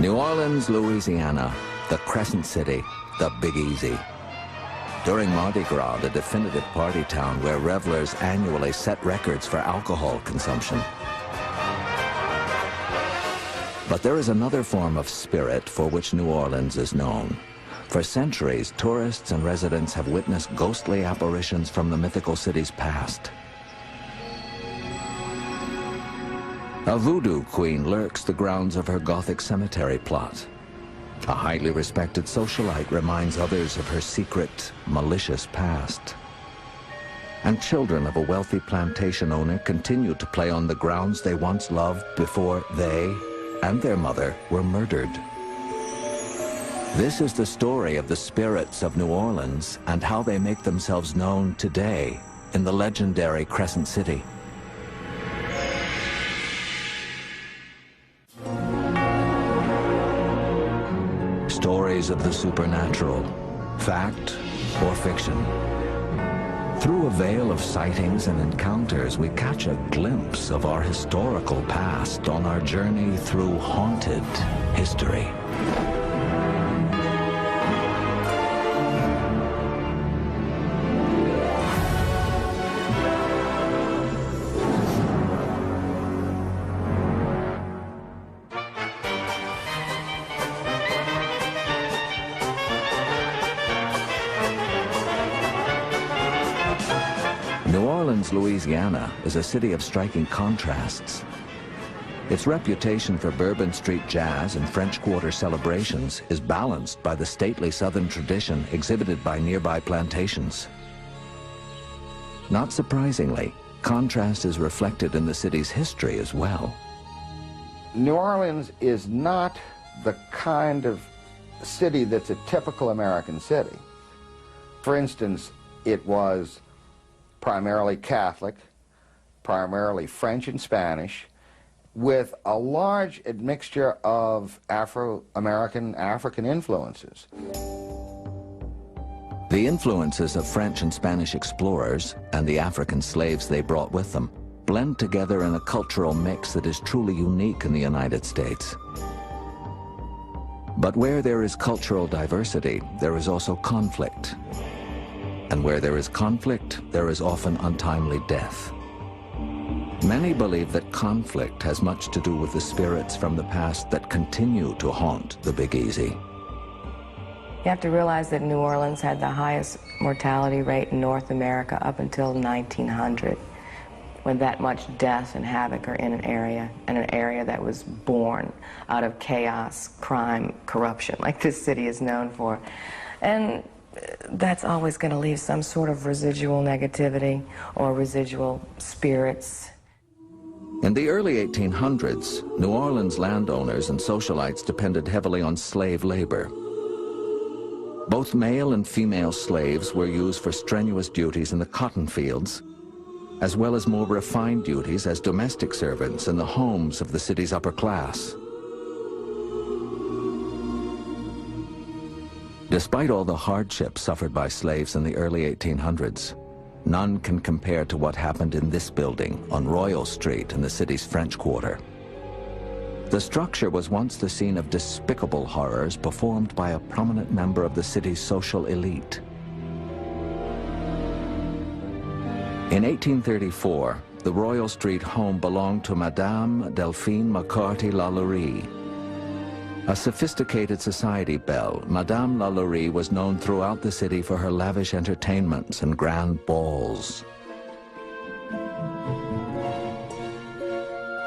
New Orleans, Louisiana, the Crescent City, the Big Easy. During Mardi Gras, the definitive party town where revelers annually set records for alcohol consumption. But there is another form of spirit for which New Orleans is known. For centuries, tourists and residents have witnessed ghostly apparitions from the mythical city's past. A voodoo queen lurks the grounds of her Gothic cemetery plot. A highly respected socialite reminds others of her secret, malicious past. And children of a wealthy plantation owner continue to play on the grounds they once loved before they and their mother were murdered. This is the story of the spirits of New Orleans and how they make themselves known today in the legendary Crescent City. Stories of the supernatural, fact or fiction. Through a veil of sightings and encounters, we catch a glimpse of our historical past on our journey through haunted history. New Orleans, Louisiana is a city of striking contrasts. Its reputation for Bourbon Street jazz and French Quarter celebrations is balanced by the stately Southern tradition exhibited by nearby plantations. Not surprisingly, contrast is reflected in the city's history as well. New Orleans is not the kind of city that's a typical American city. For instance, it was primarily Catholic, primarily French and Spanish, with a large admixture of Afro-American, African influences. The influences of French and Spanish explorers and the African slaves they brought with them blend together in a cultural mix that is truly unique in the United States. But where there is cultural diversity, there is also conflict. And where there is conflict, there is often untimely death. Many believe that conflict has much to do with the spirits from the past that continue to haunt the Big Easy. You have to realize that New Orleans had the highest mortality rate in North America up until 1900, when that much death and havoc are in an area that was born out of chaos, crime, corruption, like this city is known for. And that's always going to leave some sort of residual negativity or residual spirits. In the early 1800s, New Orleans landowners and socialites depended heavily on slave labor. Both male and female slaves were used for strenuous duties in the cotton fields, as well as more refined duties as domestic servants in the homes of the city's upper class. Despite all the hardships suffered by slaves in the early 1800s, none can compare to what happened in this building on Royal Street in the city's French Quarter. The structure was once the scene of despicable horrors performed by a prominent member of the city's social elite. In 1834, the Royal Street home belonged to Madame Delphine McCarty Lalaurie. A sophisticated society belle, Madame Lalaurie was known throughout the city for her lavish entertainments and grand balls.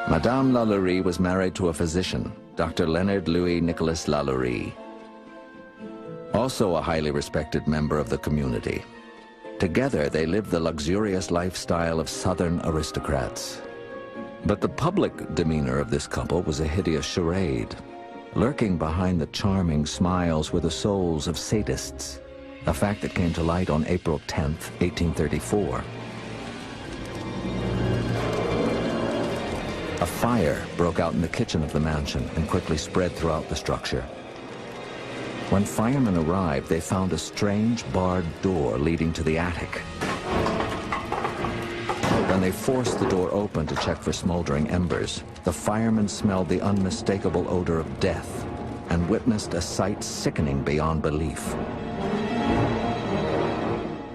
Madame Lalaurie was married to a physician, Dr. Leonard Louis Nicholas Lalaurie, also a highly respected member of the community. Together, they lived the luxurious lifestyle of Southern aristocrats. But the public demeanor of this couple was a hideous charade. Lurking behind the charming smiles were the souls of sadists, a fact that came to light on April 10, 1834. A fire broke out in the kitchen of the mansion and quickly spread throughout the structure. When firemen arrived, they found a strange barred door leading to the attic. When they forced the door open to check for smoldering embers, the firemen smelled the unmistakable odor of death and witnessed a sight sickening beyond belief.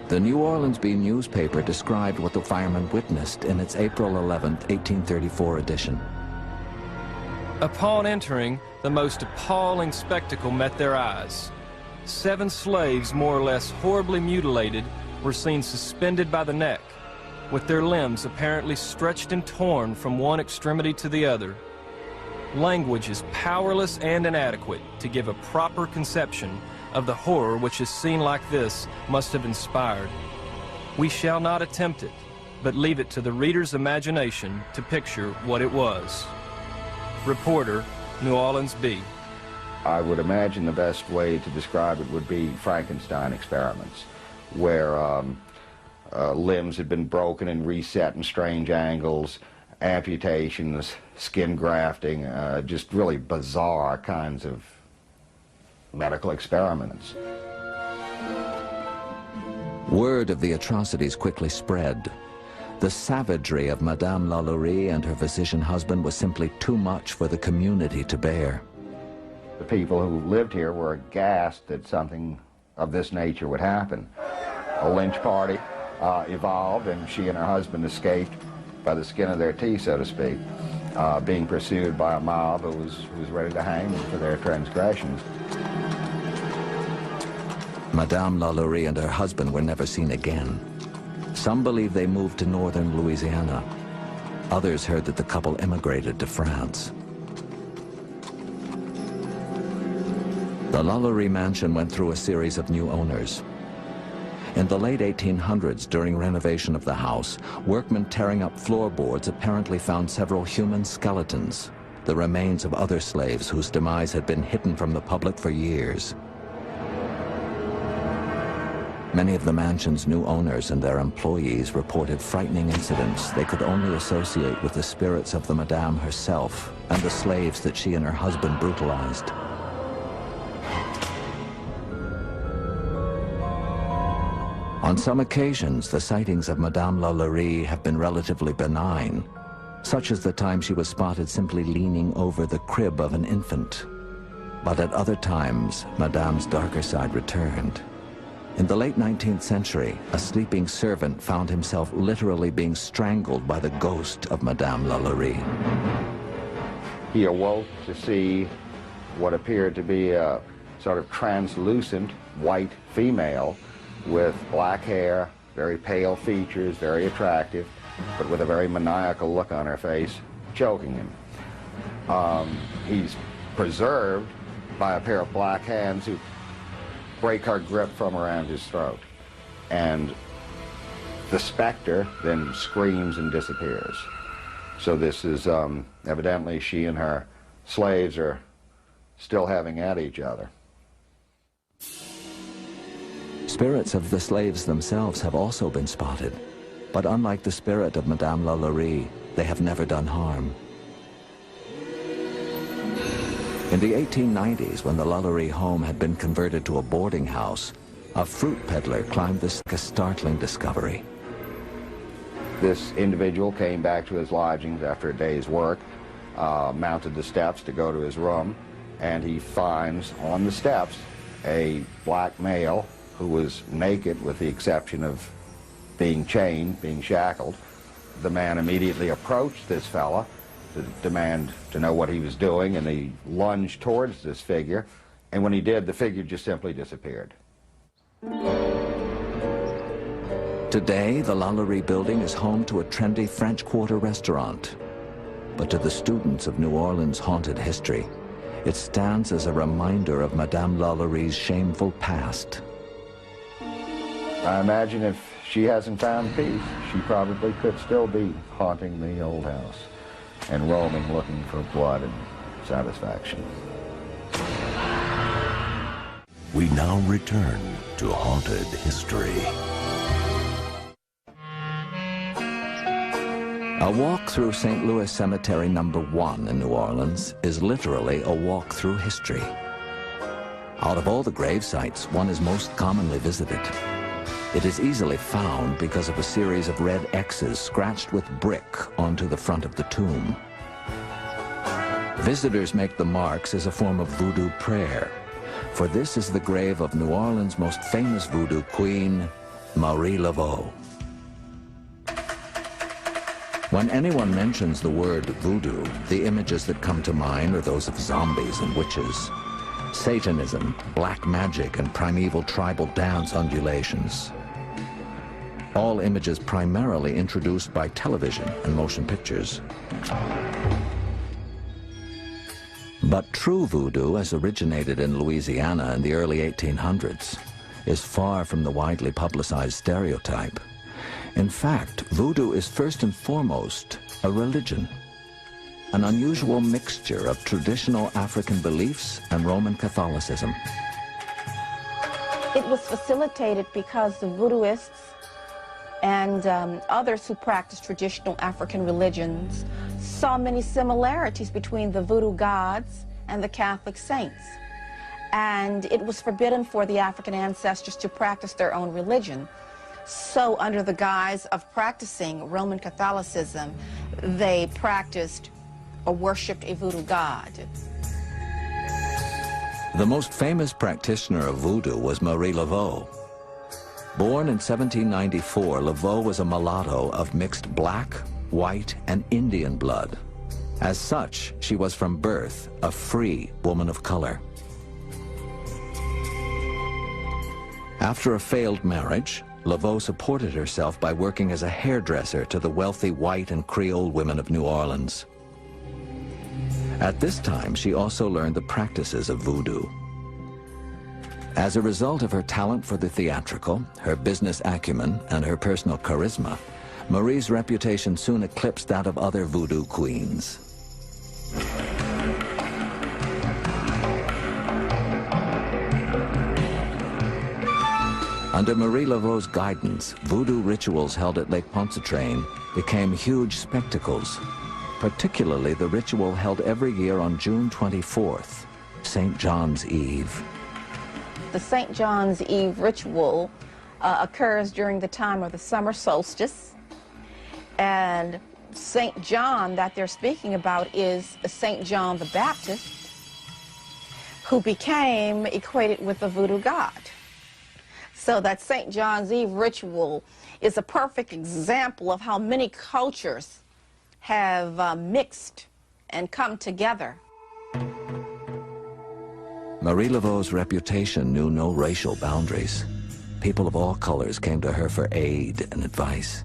The New Orleans Bee newspaper described what the firemen witnessed in its April 11, 1834 edition. Upon entering, the most appalling spectacle met their eyes. 7 slaves, more or less horribly mutilated, were seen suspended by the neck, with their limbs apparently stretched and torn from one extremity to the other. Language is powerless and inadequate to give a proper conception of the horror which a scene like this must have inspired. We shall not attempt it, but leave it to the reader's imagination to picture what it was. Reporter, New Orleans Bee. I would imagine the best way to describe it would be Frankenstein experiments, where limbs had been broken and reset in strange angles, amputations, skin grafting, just really bizarre kinds of medical experiments. Word of the atrocities quickly spread. The savagery of Madame Lalaurie and her physician husband was simply too much for the community to bear. The people who lived here were aghast that something of this nature would happen. A lynch party evolved, and she and her husband escaped by the skin of their teeth, so to speak, being pursued by a mob who was ready to hang them for their transgressions. Madame Lalaurie and her husband were never seen again. Some believe they moved to northern Louisiana. Others heard that the couple immigrated to France. The Lalaurie mansion went through a series of new owners. In the late 1800s, during renovation of the house, workmen tearing up floorboards apparently found several human skeletons, the remains of other slaves whose demise had been hidden from the public for years. Many of the mansion's new owners and their employees reported frightening incidents they could only associate with the spirits of the Madame herself and the slaves that she and her husband brutalized. On some occasions, the sightings of Madame Lalaurie have been relatively benign, such as the time she was spotted simply leaning over the crib of an infant. But at other times, Madame's darker side returned. In the late 19th century, a sleeping servant found himself literally being strangled by the ghost of Madame Lalaurie. He awoke to see what appeared to be a sort of translucent white female with black hair, very pale features, very attractive, but with a very maniacal look on her face, choking him. He's preserved by a pair of black hands who break her grip from around his throat. And the specter then screams and disappears. So this is evidently she and her slaves are still having at each other. Spirits of the slaves themselves have also been spotted, but unlike the spirit of Madame Lalaurie, they have never done harm. In the 1890s, when the Lalaurie home had been converted to a boarding house, a fruit peddler climbed this startling discovery. This individual came back to his lodgings after a day's work, mounted the steps to go to his room, and he finds on the steps a black male who was naked with the exception of being chained, being shackled. The man immediately approached this fella to demand to know what he was doing, and he lunged towards this figure, and when he did, the figure just simply disappeared. Today, the Lalaurie building is home to a trendy French Quarter restaurant. But to the students of New Orleans' haunted history, it stands as a reminder of Madame Lalaurie's shameful past. I imagine if she hasn't found peace, she probably could still be haunting the old house and roaming looking for blood and satisfaction. We now return to haunted history. A walk through St. Louis Cemetery No. 1 in New Orleans is literally a walk through history. Out of all the grave sites, one is most commonly visited. It is easily found because of a series of red X's scratched with brick onto the front of the tomb. Visitors make the marks as a form of voodoo prayer, for this is the grave of New Orleans' most famous voodoo queen, Marie Laveau. When anyone mentions the word voodoo, the images that come to mind are those of zombies and witches, Satanism, black magic, and primeval tribal dance undulations. All images primarily introduced by television and motion pictures. But true voodoo, as originated in Louisiana in the early 1800s, is far from the widely publicized stereotype. In fact, voodoo is first and foremost a religion, an unusual mixture of traditional African beliefs and Roman Catholicism. It was facilitated because the voodooists and others who practiced traditional African religions saw many similarities between the voodoo gods and the Catholic saints. And it was forbidden for the African ancestors to practice their own religion. So under the guise of practicing Roman Catholicism, they practiced or worshipped a voodoo god. The most famous practitioner of voodoo was Marie Laveau. Born in 1794, Laveau was a mulatto of mixed black, white, and Indian blood. As such, she was from birth a free woman of color. After a failed marriage, Laveau supported herself by working as a hairdresser to the wealthy white and Creole women of New Orleans. At this time, she also learned the practices of voodoo. As a result of her talent for the theatrical, her business acumen, and her personal charisma, Marie's reputation soon eclipsed that of other voodoo queens. Under Marie Laveau's guidance, voodoo rituals held at Lake Pontchartrain became huge spectacles, particularly the ritual held every year on June 24th, St. John's Eve. The St. John's Eve ritual occurs during the time of the summer solstice, and St. John that they're speaking about is St. John the Baptist, who became equated with the voodoo god. So that St. John's Eve ritual is a perfect example of how many cultures have mixed and come together. Marie Laveau's reputation knew no racial boundaries. People of all colors came to her for aid and advice.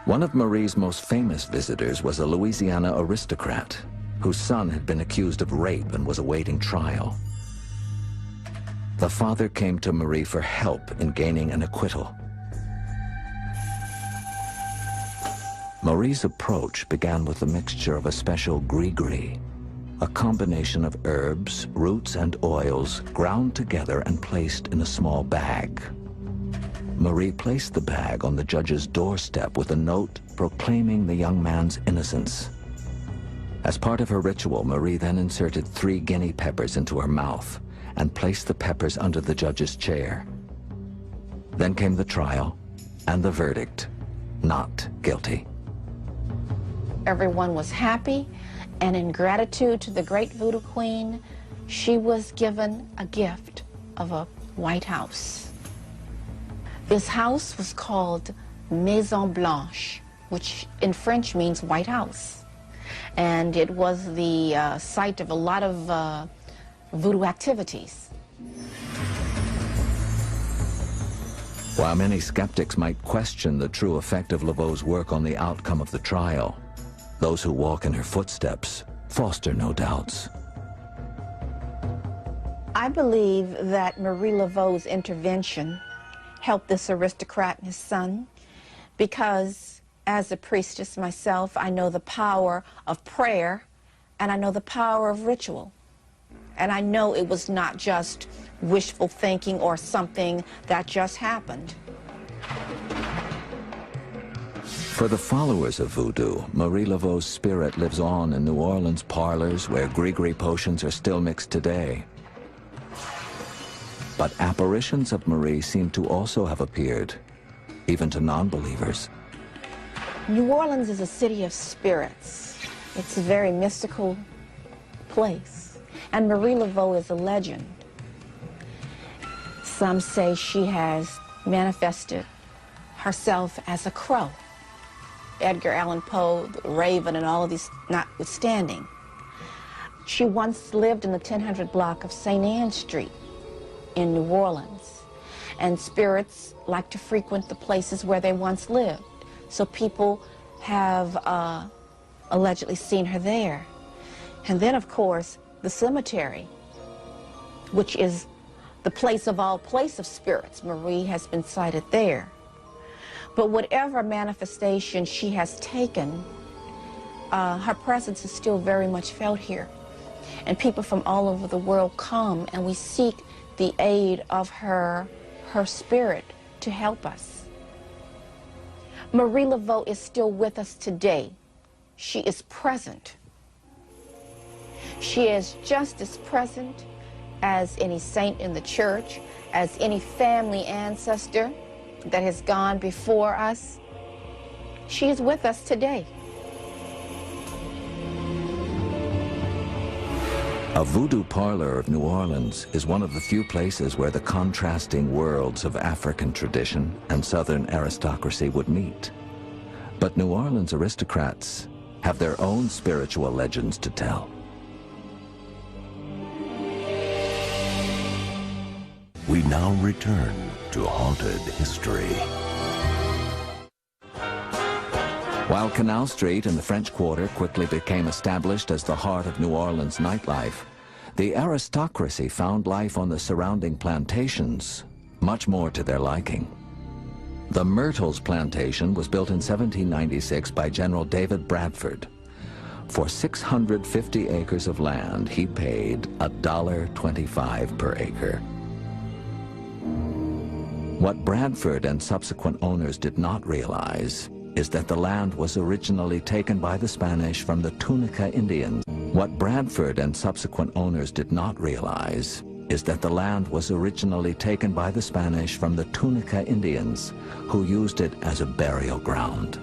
One of Marie's most famous visitors was a Louisiana aristocrat whose son had been accused of rape and was awaiting trial. The father came to Marie for help in gaining an acquittal. Marie's approach began with a mixture of a special gris-gris, a combination of herbs, roots, and oils ground together and placed in a small bag. Marie placed the bag on the judge's doorstep with a note proclaiming the young man's innocence. As part of her ritual, Marie then inserted 3 guinea peppers into her mouth and placed the peppers under the judge's chair. Then came the trial and the verdict, not guilty. Everyone was happy, and in gratitude to the great voodoo queen, she was given a gift of a white house. This house was called Maison Blanche, which in French means white house. And it was the site of a lot of voodoo activities. While many skeptics might question the true effect of Laveau's work on the outcome of the trial, those who walk in her footsteps foster no doubts. I believe that Marie Laveau's intervention helped this aristocrat and his son, because as a priestess myself, I know the power of prayer and I know the power of ritual. And I know it was not just wishful thinking or something that just happened. For the followers of voodoo, Marie Laveau's spirit lives on in New Orleans parlors where gris-gris potions are still mixed today. But apparitions of Marie seem to also have appeared, even to non-believers. New Orleans is a city of spirits. It's a very mystical place. And Marie Laveau is a legend. Some say she has manifested herself as a crow. Edgar Allan Poe, the Raven, and all of these notwithstanding. She once lived in the 1000 block of St. Anne Street in New Orleans. And spirits like to frequent the places where they once lived. So people have allegedly seen her there. And then, of course, the cemetery, which is the place of all place of spirits. Marie has been sighted there. But whatever manifestation she has taken, her presence is still very much felt here. And people from all over the world come, and we seek the aid of her spirit to help us. Marie Laveau is still with us today. She is present. She is just as present as any saint in the church, as any family ancestor that has gone before us. She is with us today. A voodoo parlor of New Orleans is one of the few places where the contrasting worlds of African tradition and Southern aristocracy would meet. But New Orleans aristocrats have their own spiritual legends to tell. We now return to haunted history. While Canal Street and the French Quarter quickly became established as the heart of New Orleans nightlife, the aristocracy found life on the surrounding plantations much more to their liking. The Myrtles plantation was built in 1796 by General David Bradford. For 650 acres of land, he paid $1.25 per acre. What Bradford and subsequent owners did not realize is that the land was originally taken by the Spanish from the Tunica Indians. What Bradford and subsequent owners did not realize is that the land was originally taken by the Spanish from the Tunica Indians, who used it as a burial ground.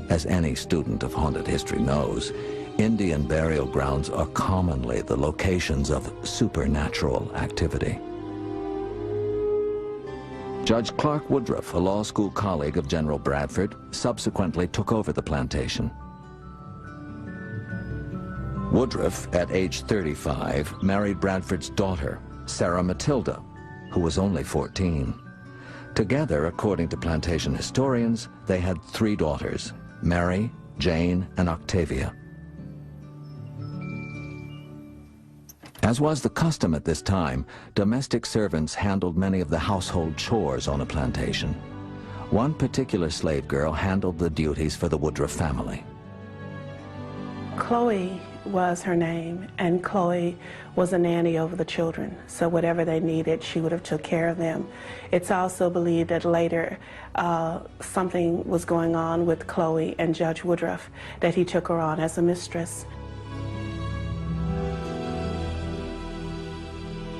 As any student of haunted history knows, Indian burial grounds are commonly the locations of supernatural activity. Judge Clark Woodruff, a law school colleague of General Bradford, subsequently took over the plantation. Woodruff, at age 35, married Bradford's daughter, Sarah Matilda, who was only 14. Together, according to plantation historians, they had 3 daughters, Mary, Jane, and Octavia. As was the custom at this time, domestic servants handled many of the household chores on a plantation. One particular slave girl handled the duties for the Woodruff family. Chloe was her name, and Chloe was a nanny over the children. So whatever they needed, she would have took care of them. It's also believed that later something was going on with Chloe and Judge Woodruff, that he took her on as a mistress.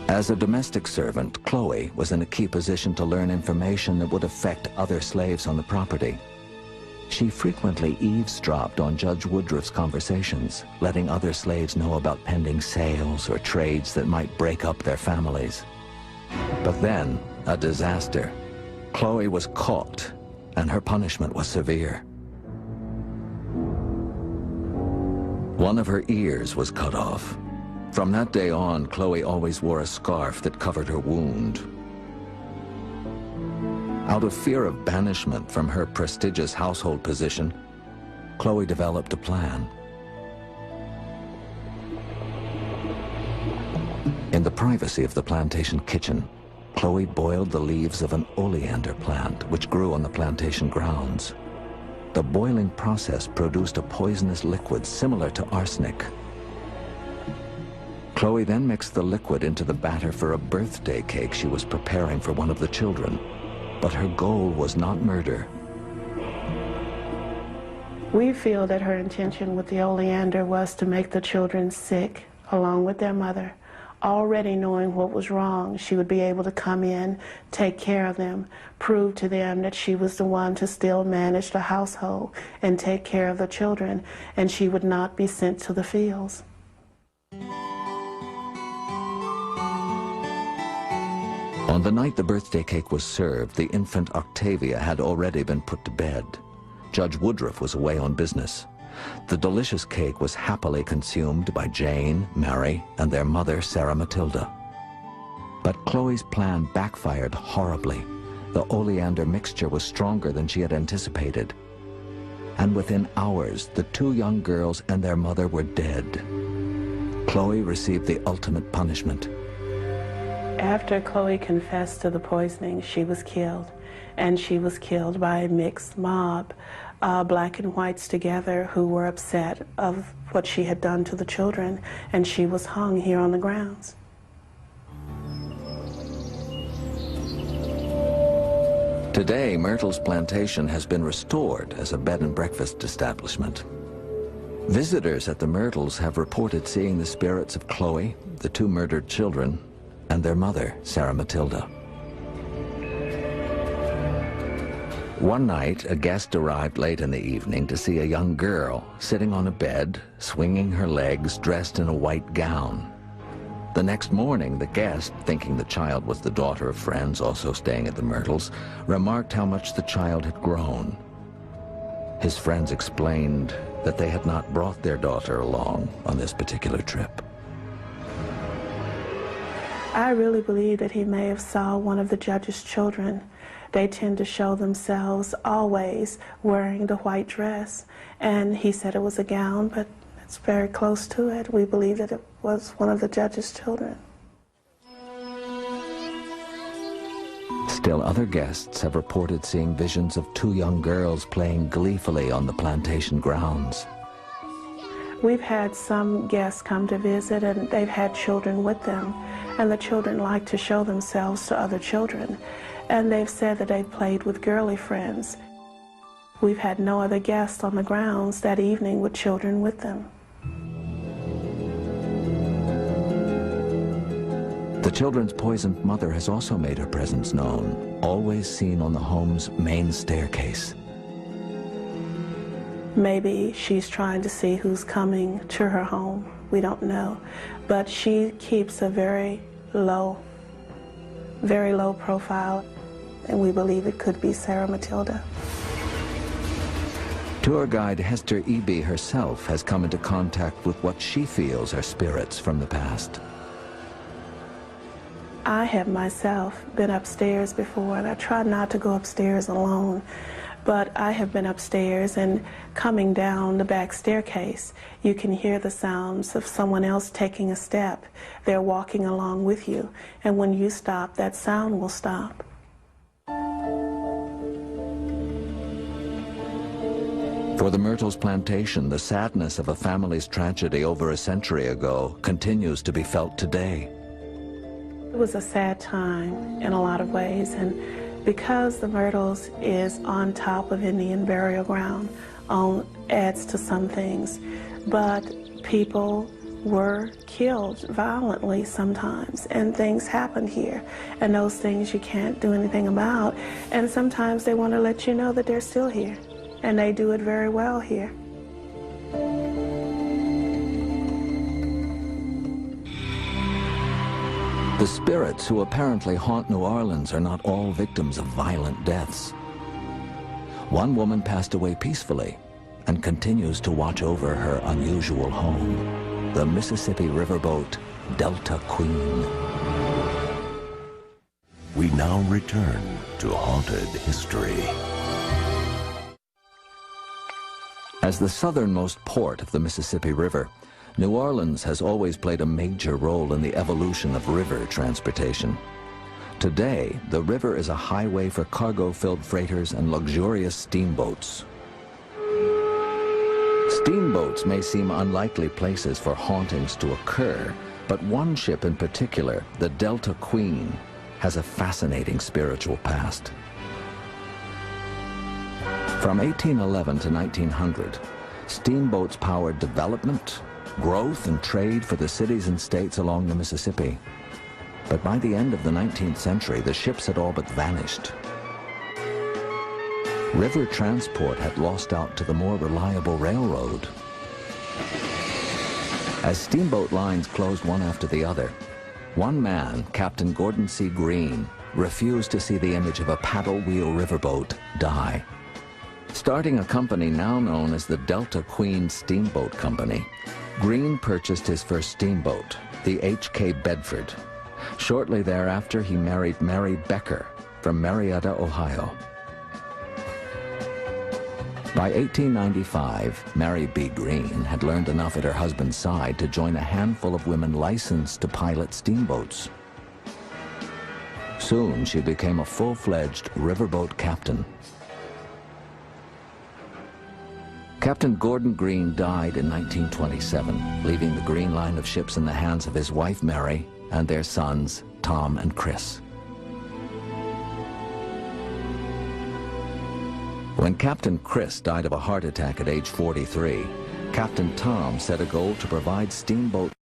As a domestic servant, Chloe was in a key position to learn information that would affect other slaves on the property. She frequently eavesdropped on Judge Woodruff's conversations, letting other slaves know about pending sales or trades that might break up their families. But then, a disaster. Chloe was caught, and her punishment was severe. One of her ears was cut off. From that day on, Chloe always wore a scarf that covered her wound. Out of fear of banishment from her prestigious household position, Chloe developed a plan. In the privacy of the plantation kitchen, Chloe boiled the leaves of an oleander plant which grew on the plantation grounds. The boiling process produced a poisonous liquid similar to arsenic. Chloe then mixed the liquid into the batter for a birthday cake she was preparing for one of the children. But her goal was not murder. We feel that her intention with the oleander was to make the children sick, along with their mother, already knowing what was wrong, she would be able to come in, take care of them, prove to them that she was the one to still manage the household and take care of the children, and she would not be sent to the fields. On the night the birthday cake was served, the infant Octavia had already been put to bed. Judge Woodruff was away on business. The delicious cake was happily consumed by Jane, Mary, and their mother, Sarah Matilda. But Chloe's plan backfired horribly. The oleander mixture was stronger than she had anticipated. And within hours, the two young girls and their mother were dead. Chloe received the ultimate punishment. After Chloe confessed to the poisoning, she was killed. And she was killed by a mixed mob, black and whites together, who were upset of what she had done to the children, and she was hung here on the grounds. Today, Myrtle's plantation has been restored as a bed and breakfast establishment. Visitors at the Myrtles have reported seeing the spirits of Chloe, the two murdered children, and their mother, Sarah Matilda. One night, a guest arrived late in the evening to see a young girl sitting on a bed, swinging her legs, dressed in a white gown. The next morning, the guest, thinking the child was the daughter of friends also staying at the Myrtles, remarked how much the child had grown. His friends explained that they had not brought their daughter along on this particular trip. I really believe that he may have saw one of the judge's children. They tend to show themselves always wearing the white dress, and he said it was a gown, but it's very close to it. We believe that it was one of the judge's children. Still, other guests have reported seeing visions of two young girls playing gleefully on the plantation grounds. We've had some guests come to visit, and they've had children with them, and the children like to show themselves to other children, and they've said that they've played with girly friends. We've had no other guests on the grounds that evening with children with them. The children's poisoned mother has also made her presence known, always seen on the home's main staircase. Maybe she's trying to see who's coming to her home. We don't know. But she keeps a very low profile, and we believe it could be Sarah Matilda. Tour guide Hester Eby herself has come into contact with what she feels are spirits from the past. I have myself been upstairs before, and I try not to go upstairs alone. But I have been upstairs, and coming down the back staircase, you can hear the sounds of someone else taking a step. They're walking along with you, and when you stop, that sound will stop. For the Myrtles plantation, the sadness of a family's tragedy over a century ago continues to be felt today. It was a sad time in a lot of ways, and because the Myrtles is on top of Indian burial ground, adds to some things. But people were killed violently sometimes, and things happened here. And those things you can't do anything about. And sometimes they want to let you know that they're still here. And they do it very well here. The spirits who apparently haunt New Orleans are not all victims of violent deaths. One woman passed away peacefully and continues to watch over her unusual home, the Mississippi riverboat Delta Queen. We now return to haunted history. As the southernmost port of the Mississippi River, New Orleans has always played a major role in the evolution of river transportation. Today, the river is a highway for cargo-filled freighters and luxurious steamboats. Steamboats may seem unlikely places for hauntings to occur, but one ship in particular, the Delta Queen, has a fascinating spiritual past. From 1811 to 1900, steamboats powered development, growth and trade for the cities and states along the Mississippi. But by the end of the 19th century, the ships had all but vanished. River transport had lost out to the more reliable railroad. As steamboat lines closed one after the other, one man, Captain Gordon C. Greene, refused to see the image of a paddle-wheel riverboat die. Starting a company now known as the Delta Queen Steamboat Company, Greene purchased his first steamboat, the H.K. Bedford. Shortly thereafter, he married Mary Becker from Marietta, Ohio. By 1895, Mary B. Greene had learned enough at her husband's side to join a handful of women licensed to pilot steamboats. Soon, she became a full-fledged riverboat captain. Captain Gordon Greene died in 1927, leaving the Greene line of ships in the hands of his wife Mary and their sons Tom and Chris. When Captain Chris died of a heart attack at age 43, Captain Tom set a goal to provide steamboat.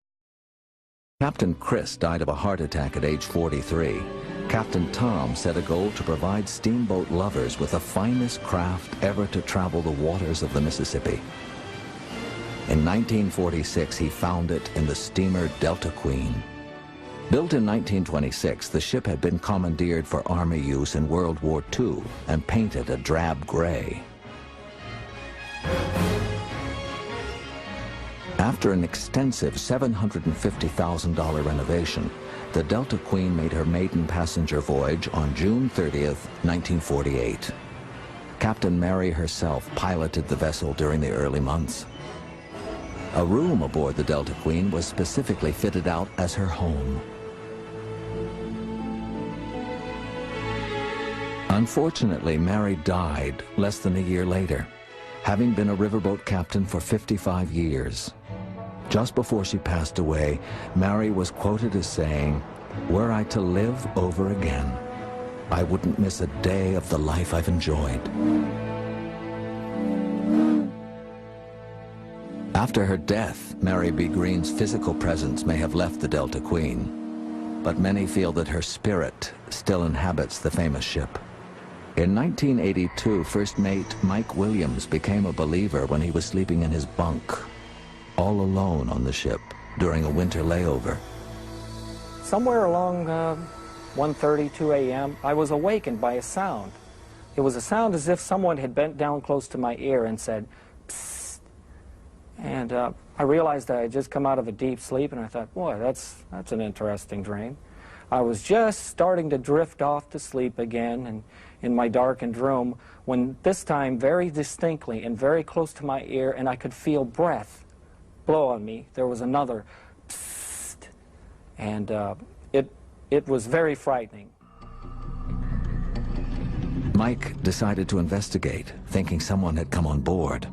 Captain Chris died of a heart attack at age 43. Captain Tom set a goal to provide steamboat lovers with the finest craft ever to travel the waters of the Mississippi. In 1946, he found it in the steamer Delta Queen. Built in 1926, the ship had been commandeered for Army use in World War II and painted a drab gray. After an extensive $750,000 renovation, the Delta Queen made her maiden passenger voyage on June 30th, 1948. Captain Mary herself piloted the vessel during the early months. A room aboard the Delta Queen was specifically fitted out as her home. Unfortunately, Mary died less than a year later, having been a riverboat captain for 55 years. Just before she passed away, Mary was quoted as saying, "Were I to live over again, I wouldn't miss a day of the life I've enjoyed." After her death, Mary B. Greene's physical presence may have left the Delta Queen, but many feel that her spirit still inhabits the famous ship. In 1982, First Mate Mike Williams became a believer when he was sleeping in his bunk, all alone on the ship during a winter layover. Somewhere along 1:30, 2 a.m., I was awakened by a sound. It was a sound as if someone had bent down close to my ear and said, "Psst." And I realized that I had just come out of a deep sleep, and I thought, boy, that's an interesting dream. I was just starting to drift off to sleep again and in my darkened room when this time very distinctly and very close to my ear, and I could feel breath blow on me. There was another psst, and it was very frightening. Mike decided to investigate, thinking someone had come on board.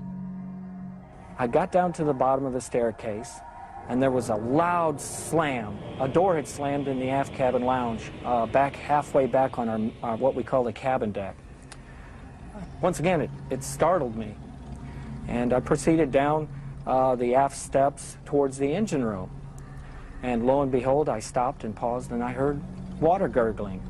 I got down to the bottom of the staircase, and there was a loud slam. A door had slammed in the aft cabin lounge, halfway back on our what we call the cabin deck. Once again, it startled me, and I proceeded down the aft steps towards the engine room. And lo and behold, I stopped and paused, and I heard water gurgling.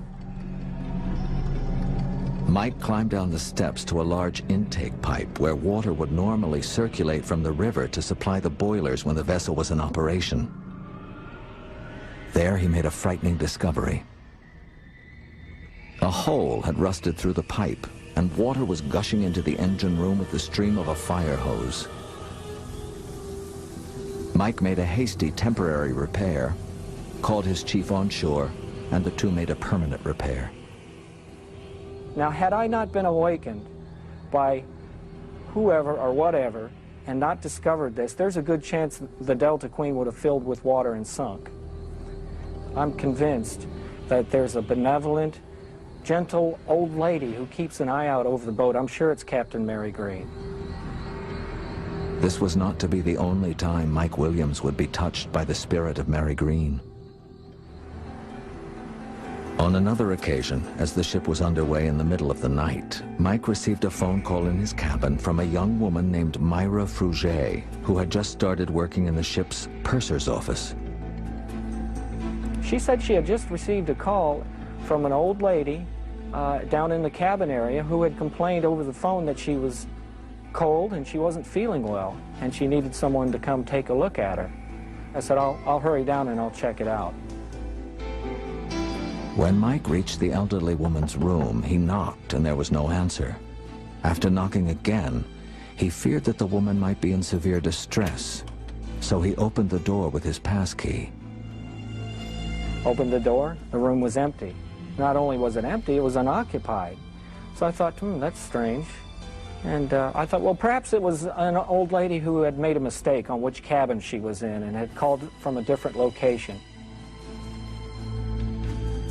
Mike climbed down the steps to a large intake pipe where water would normally circulate from the river to supply the boilers when the vessel was in operation. There he made a frightening discovery. A hole had rusted through the pipe, and water was gushing into the engine room with the stream of a fire hose. Mike made a hasty temporary repair, called his chief on shore, and the two made a permanent repair. Now, had I not been awakened by whoever or whatever and not discovered this, there's a good chance the Delta Queen would have filled with water and sunk. I'm convinced that there's a benevolent, gentle old lady who keeps an eye out over the boat. I'm sure it's Captain Mary Greene. This was not to be the only time Mike Williams would be touched by the spirit of Mary Greene. On another occasion, as the ship was underway in the middle of the night, Mike received a phone call in his cabin from a young woman named Myra Fruget, who had just started working in the ship's purser's office. She said she had just received a call from an old lady down in the cabin area who had complained over the phone that she was cold and she wasn't feeling well, and she needed someone to come take a look at her. I said, I'll hurry down and I'll check it out. When Mike reached the elderly woman's room, he knocked and there was no answer. After knocking again, he feared that the woman might be in severe distress, so he opened the door with his passkey. Opened the door, the room was empty. Not only was it empty, it was unoccupied. So I thought, that's strange. And I thought, well, perhaps it was an old lady who had made a mistake on which cabin she was in and had called from a different location.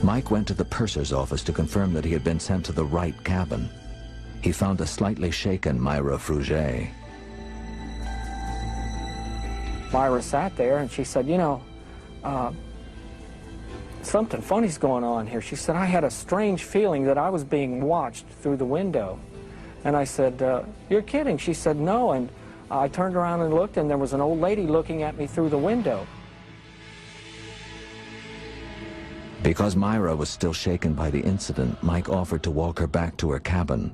Mike went to the purser's office to confirm that he had been sent to the right cabin. He found a slightly shaken Myra Fruget. Myra sat there and she said, something funny's going on here. She said, I had a strange feeling that I was being watched through the window. And I said, you're kidding. She said, no. And I turned around and looked, and there was an old lady looking at me through the window. Because Myra was still shaken by the incident, Mike offered to walk her back to her cabin.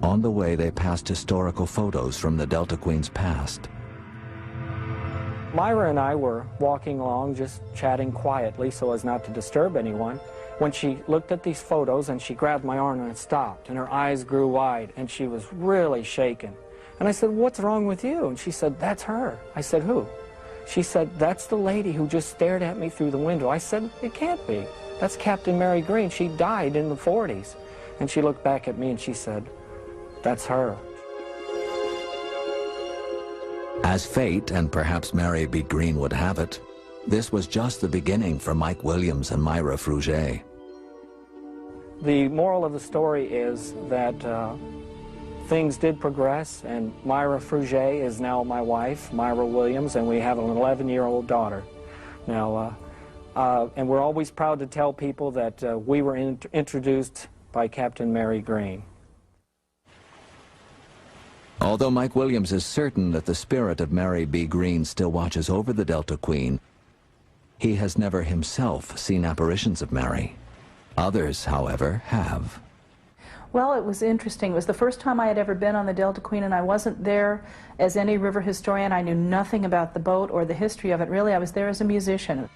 On the way, they passed historical photos from the Delta Queen's past. Myra and I were walking along, just chatting quietly so as not to disturb anyone, when she looked at these photos and she grabbed my arm and stopped, and her eyes grew wide and she was really shaken. And I said, what's wrong with you? And she said, that's her. I said, who? She said, that's the lady who just stared at me through the window. I said, it can't be. That's Captain Mary Green. She died in the 40s. And she looked back at me and she said, that's her. As fate, and perhaps Mary B. Green would have it, this was just the beginning for Mike Williams and Myra Fruget. The moral of the story is that things did progress, and Myra Fruget is now my wife, Myra Williams, and we have an 11-year-old daughter. Now, and we're always proud to tell people that we were introduced by Captain Mary Green. Although Mike Williams is certain that the spirit of Mary B. Green still watches over the Delta Queen, he has never himself seen apparitions of Mary. Others, however, have. Well, it was interesting. It was the first time I had ever been on the Delta Queen, and I wasn't there as any river historian. I knew nothing about the boat or the history of it, really. I was there as a musician.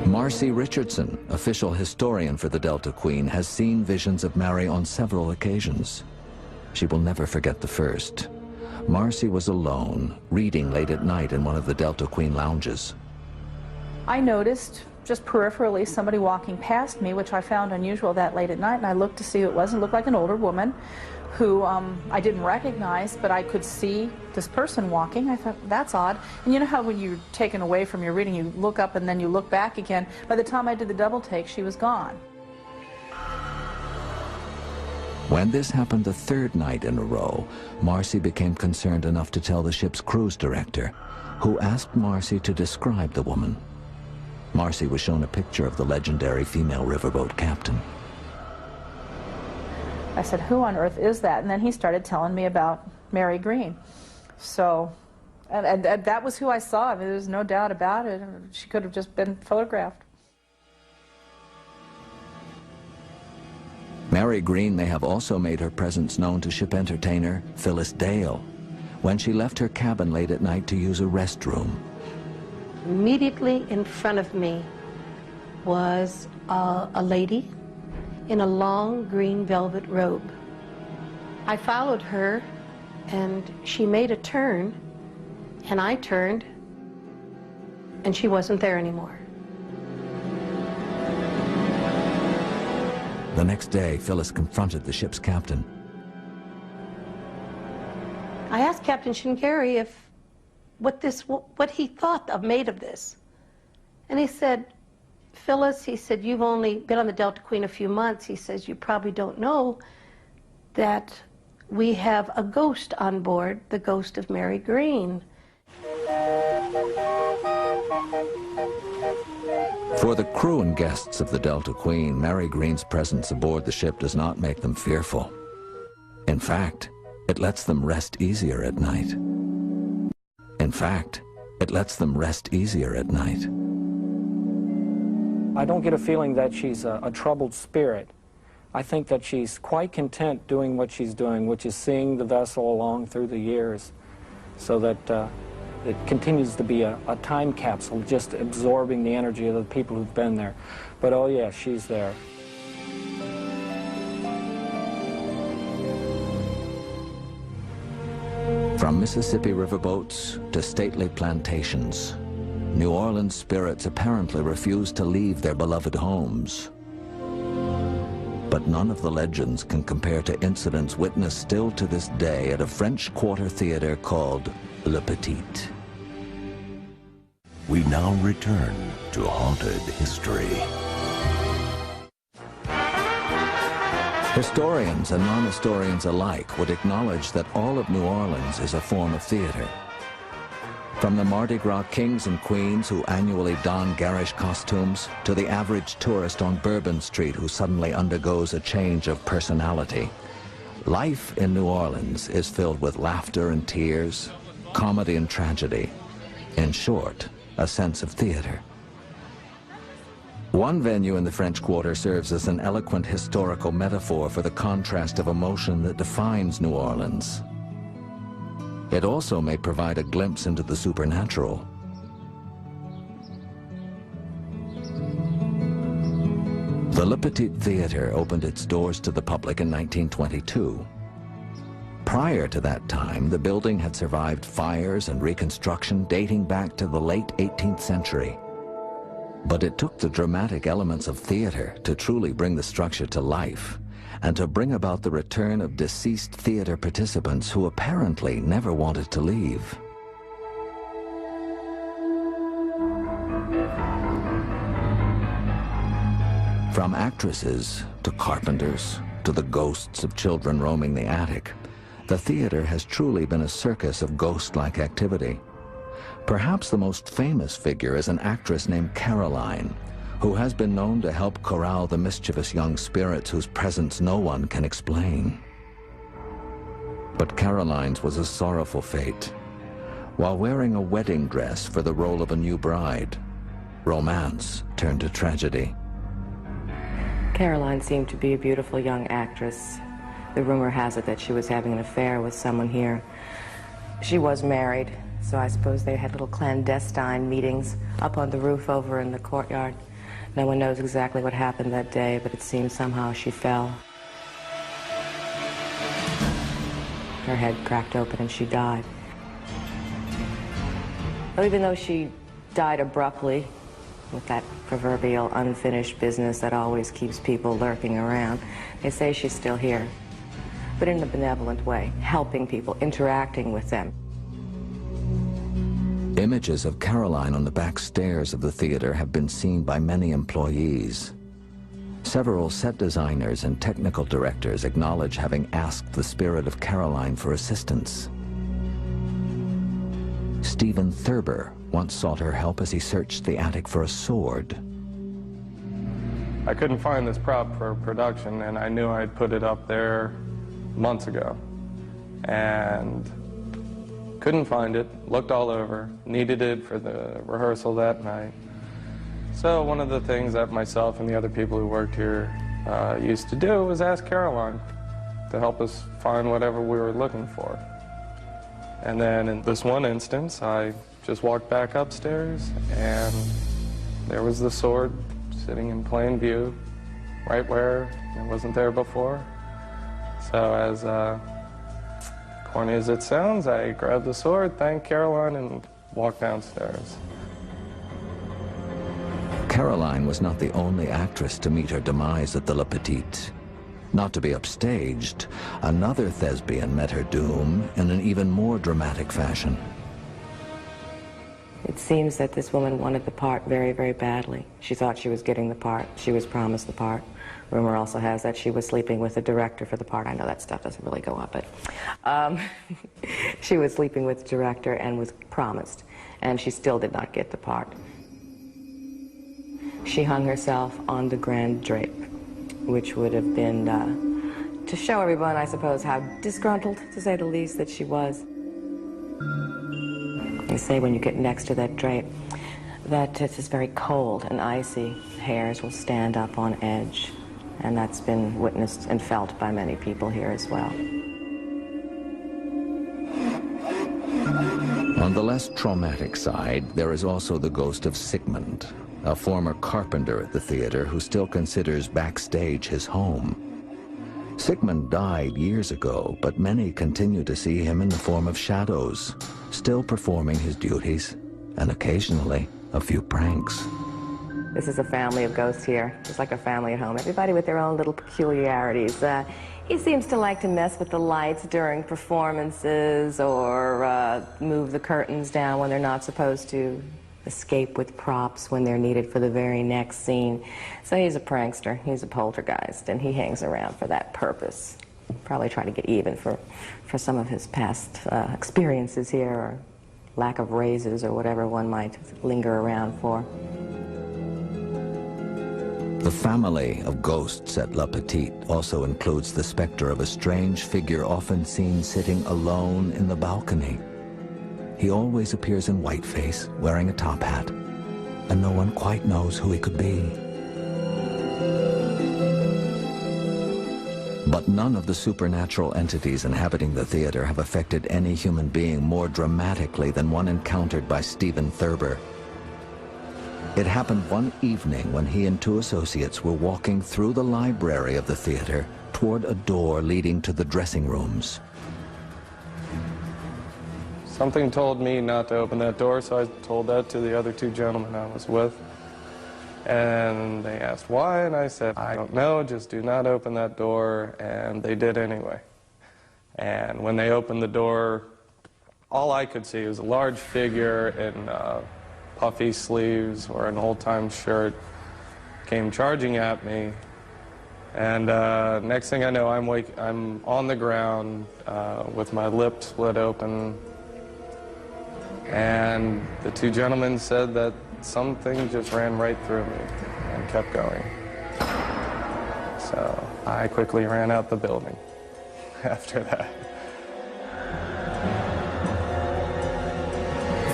Marcy Richardson, official historian for the Delta Queen, has seen visions of Mary on several occasions. She will never forget the first. Marcy was alone, reading late at night in one of the Delta Queen lounges. I noticed, just peripherally, somebody walking past me, which I found unusual that late at night, and I looked to see who it was. It looked like an older woman who I didn't recognize, but I could see this person walking. I thought, that's odd. And you know how when you're taken away from your reading, you look up and then you look back again? By the time I did the double take, she was gone. When this happened the third night in a row, Marcy became concerned enough to tell the ship's cruise director, who asked Marcy to describe the woman. Marcy was shown a picture of the legendary female riverboat captain. I said, who on earth is that? And then he started telling me about Mary Green. So, and that was who I saw. I mean, there's no doubt about it. She could have just been photographed. Mary Green may have also made her presence known to ship entertainer Phyllis Dale when she left her cabin late at night to use a restroom. Immediately in front of me was a lady in a long green velvet robe. I followed her, and she made a turn, and I turned, and she wasn't there anymore. The next day, Phyllis confronted the ship's captain. I asked Captain Shinkaри what he thought of made of this. And he said, Phyllis, he said, you've only been on the Delta Queen a few months. He says, you probably don't know that we have a ghost on board, the ghost of Mary Green. For the crew and guests of the Delta Queen, Mary Green's presence aboard the ship does not make them fearful. In fact, it lets them rest easier at night. In fact, it lets them rest easier at night. I don't get a feeling that she's a troubled spirit. I think that she's quite content doing what she's doing, which is seeing the vessel along through the years, so that it continues to be a time capsule, just absorbing the energy of the people who've been there. But oh yeah, she's there. From Mississippi riverboats to stately plantations, New Orleans spirits apparently refuse to leave their beloved homes. But none of the legends can compare to incidents witnessed still to this day at a French Quarter theater called Le Petit. We now return to haunted history. Historians and non-historians alike would acknowledge that all of New Orleans is a form of theater. From the Mardi Gras kings and queens who annually don garish costumes, to the average tourist on Bourbon Street who suddenly undergoes a change of personality, life in New Orleans is filled with laughter and tears, comedy and tragedy. In short, a sense of theater. One venue in the French Quarter serves as an eloquent historical metaphor for the contrast of emotion that defines New Orleans. It also may provide a glimpse into the supernatural. The Le Petit Theater opened its doors to the public in 1922. Prior to that time, the building had survived fires and reconstruction dating back to the late 18th century. But it took the dramatic elements of theater to truly bring the structure to life, and to bring about the return of deceased theater participants who apparently never wanted to leave. From actresses to carpenters to the ghosts of children roaming the attic, the theater has truly been a circus of ghost-like activity. Perhaps the most famous figure is an actress named Caroline, who has been known to help corral the mischievous young spirits whose presence no one can explain. But Caroline's was a sorrowful fate. While wearing a wedding dress for the role of a new bride, romance turned to tragedy. Caroline seemed to be a beautiful young actress. The rumor has it that she was having an affair with someone here. She was married, so I suppose they had little clandestine meetings up on the roof over in the courtyard. No one knows exactly what happened that day, but it seems somehow she fell. Her head cracked open and she died. Well, even though she died abruptly, with that proverbial unfinished business that always keeps people lurking around, they say she's still here, but in a benevolent way, helping people, interacting with them. Images of Caroline on the back stairs of the theater have been seen by many employees. Several set designers and technical directors acknowledge having asked the spirit of Caroline for assistance. Stephen Thurber once sought her help as he searched the attic for a sword. I couldn't find this prop for production, and I knew I'd put it up there months ago. And couldn't find it, looked all over, needed it for the rehearsal that night. So one of the things that myself and the other people who worked here used to do was ask Caroline to help us find whatever we were looking for. And then in this one instance, I just walked back upstairs, and there was the sword sitting in plain view, right where it wasn't there before. So as corny as it sounds, I grabbed the sword, thanked Caroline, and walked downstairs. Caroline was not the only actress to meet her demise at the Le Petit. Not to be upstaged, another thespian met her doom in an even more dramatic fashion. It seems that this woman wanted the part very, very badly. She thought she was getting the part. She was promised the part. Rumor also has that she was sleeping with the director for the part. I know that stuff doesn't really go up, but she was sleeping with the director and was promised, and she still did not get the part. she hung herself on the grand drape, which would have been to show everyone, I suppose, how disgruntled, to say the least, that she was. They say when you get next to that drape that it's just very cold and icy. Hairs will stand up on edge, and that's been witnessed and felt by many people here as well. On the less traumatic side, there is also the ghost of Sigmund, a former carpenter at the theater who still considers backstage his home. Sigmund died years ago, but many continue to see him in the form of shadows, still performing his duties, and occasionally a few pranks. This is a family of ghosts here, just like a family at home. Everybody with their own little peculiarities. He seems to like to mess with the lights during performances or move the curtains down when they're not supposed to, escape with props when they're needed for the very next scene. So he's a prankster, he's a poltergeist, and he hangs around for that purpose. Probably try to get even for some of his past experiences here, or lack of raises, or whatever one might linger around for. The family of ghosts at La Petite also includes the specter of a strange figure often seen sitting alone in the balcony. He always appears in whiteface, wearing a top hat, and no one quite knows who he could be. But none of the supernatural entities inhabiting the theater have affected any human being more dramatically than one encountered by Stephen Thurber. It happened one evening when he and two associates were walking through the library of the theater toward a door leading to the dressing rooms. Something told me not to open that door, so I told that to the other two gentlemen I was with. And they asked why, and I said, I don't know, just do not open that door, and they did anyway. And when they opened the door, all I could see was a large figure in puffy sleeves or an old-time shirt came charging at me. And next thing I know, I'm on the ground with my lip split open. And the two gentlemen said that something just ran right through me and kept going. So I quickly ran out the building after that.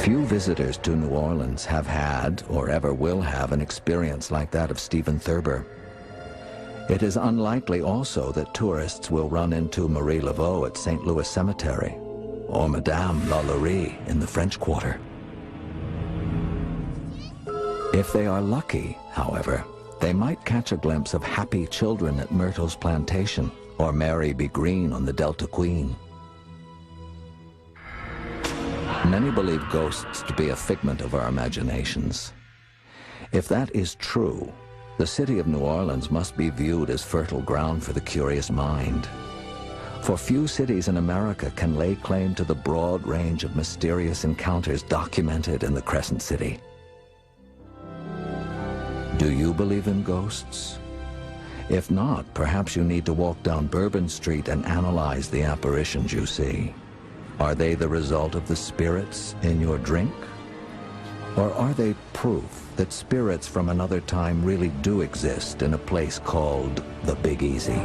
Few visitors to New Orleans have had or ever will have an experience like that of Stephen Thurber. It is unlikely also that tourists will run into Marie Laveau at St. Louis Cemetery or Madame Lalaurie in the French Quarter. If they are lucky, however, they might catch a glimpse of happy children at Myrtle's plantation or Mary B. Green on the Delta Queen. Many believe ghosts to be a figment of our imaginations. If that is true, the city of New Orleans must be viewed as fertile ground for the curious mind. For few cities in America can lay claim to the broad range of mysterious encounters documented in the Crescent City. Do you believe in ghosts? If not, perhaps you need to walk down Bourbon Street and analyze the apparitions you see. Are they the result of the spirits in your drink? Or are they proof that spirits from another time really do exist in a place called the Big Easy?